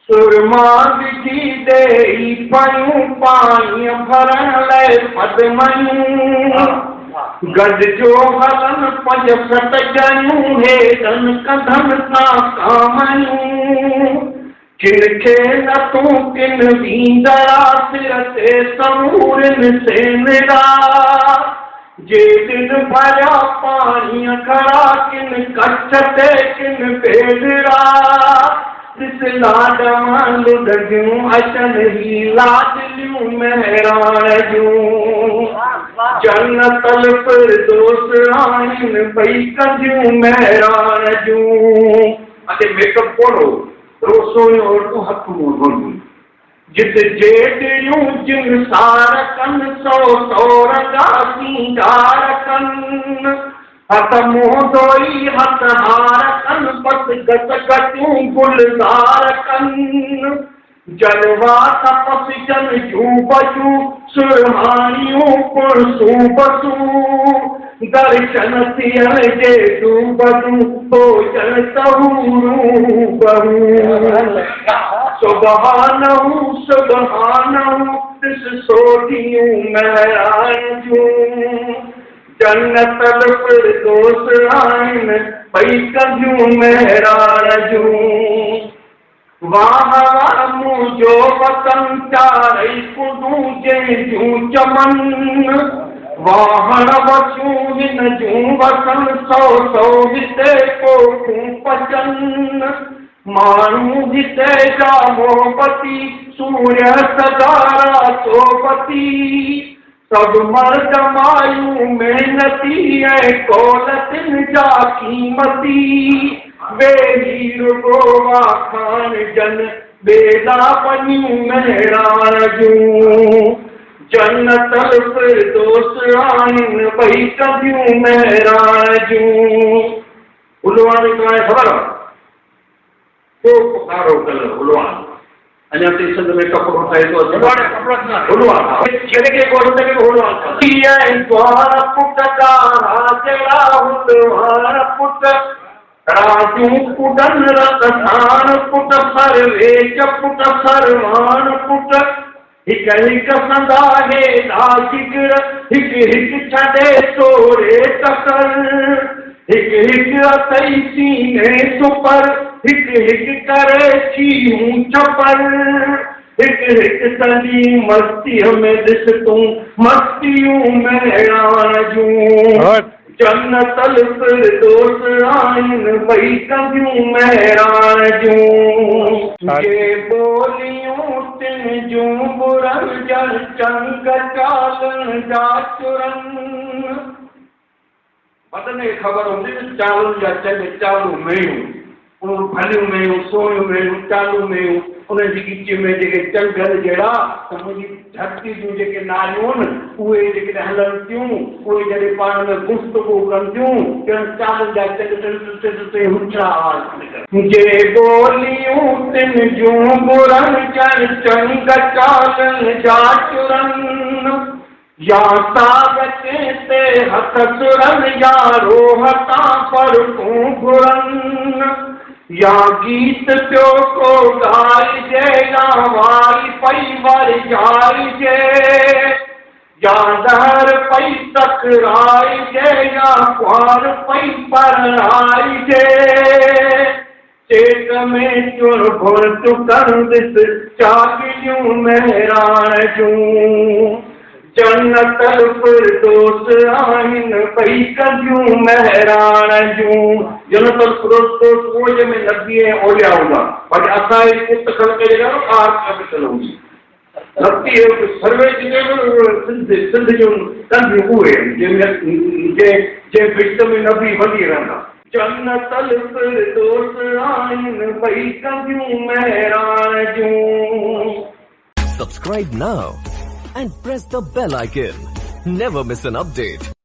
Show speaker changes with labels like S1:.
S1: सुरमा विझी ॾेई पयूं पाणी भरण लाइ पदमयूं गॾिजो हलनि पंज सत ॼणियूं हेॾनि कंधनि सां कामयूं किन खे नथूं किन वींदड़ा सिर ते समूरनि सेनड़ा जे दिन भरिया पाणीअ घड़ा किन कच्छ ते किन बेदड़ा ॾिस लाॾवा लुॾगियूं अचनि ही लाडलियूं महिराण जूं जन्नतल फिरदौस आहिनि ॿई कंदियूं महिराण जूं अते मेकअप कोन हो रोसोई औरतूं हथ मुंहुं धोंदियूं जिते जेतिरियूं जिन सार कनि सौ रगा सींगार कनि हथ मुंहुं धोई हथ हार कनि बस गस गटियूं गुलज़ार कनि जलवा तपसिजनि जूं बजूं सुरहाणियूं पुरसूं बसूं दर्शन थियण जे तूं बसूं भोजन सहूरूं बहूं सुबहानहू सुबहानहू ॾिस सोढियूं महिराण जूं जन्नतल फिरदौस आहिनि ॿई कंदियूं महिराण जूं वाह वाह मुंहिंजो वतन चारई कुंडूं जंहिंजूं चमन वाहण वसियूं हिन जूं वसन सौ हिते कोठूं पचनि माण्हू हिते जा मोहबती सूर्य सदारा सोबती सभु मर्द मायूं महिनती ऐं कौलतिन जा कीमती बेही रुगो वाखान जन बेला पनियूं महिराण जूं जन्नतल फिरदौस आहिनि ॿई कंदियूं महिराण जूं उलवान ख़बर आहे को पुकारो कलर उलवान अञा ते सिंध में कपिड़ो ठहे थो उलवान कहिड़े के कोन ते उलवान द्वार पुट कारा जहिड़ा उलवान पुट राजू पुटन रत थान पुट सर्वेच पुट सरवान पुट हिक हिक संदा हेॾा जिगर हिक हिक छॾे तोरे तकर हिक हिक अथई सीने सुपर हिक हिक करे छीयूं छपर हिक हिक सॼी मस्तीअ में ॾिस तूं मस्तियूं महिराण जूं जन्नतल फिरदौस आहिनि ॿई कंदियूं महिराण जूं जे ॿोलियूं तिन जूं बुरनि जन चंग चालनि जा चुरनि पतन खे ख़बर हूंदी चालुनि जा चंग चालू मेयूं भलियूं मेयूं सोयूं मेयूं चालू मेयूं उनजी गिच में जेके चंगनि जहिड़ा त मुंहिंजी धरती जूं जेके नालियूं आहिनि उहे जेके हलनि थियूं उहे जॾहिं पाण में गुफ़्तगू कनि थियूं चालुनि जा चंग हुछा आवाज़ जे ॿोलियूं तिन जूं बुरनि जन चंग चालनि जा चुरनि या साग ते हथ सुरनि या रोह तां परतूं घुरनि या गीत पियो को ॻाइजे या वारी पई वरजाइजे या दहर पई टकराइजे या कुंवार पई परणाइजे चेट में चुर घुर चुकनि ॾिस चागिलियूं महिराण जूं जन्नतल फिरदौस आहिनि ॿई कंदियूं महिराण जूं जन्नतल फिरदौस उहो जंहिंमें नबी ऐं औलिया हूंदा बाक़ी असांजे पुट ख़लक़ जेका कार कैपिटल हूंदी नबी सर्वे सिंध जूं कंदियूं उहे जंहिं विच में नबी वधी रहंदा जन्नतल फिरदौस आहिनि ॿई कंदियूं महिराण जूं
S2: Subscribe now and press the bell icon. Never miss an update.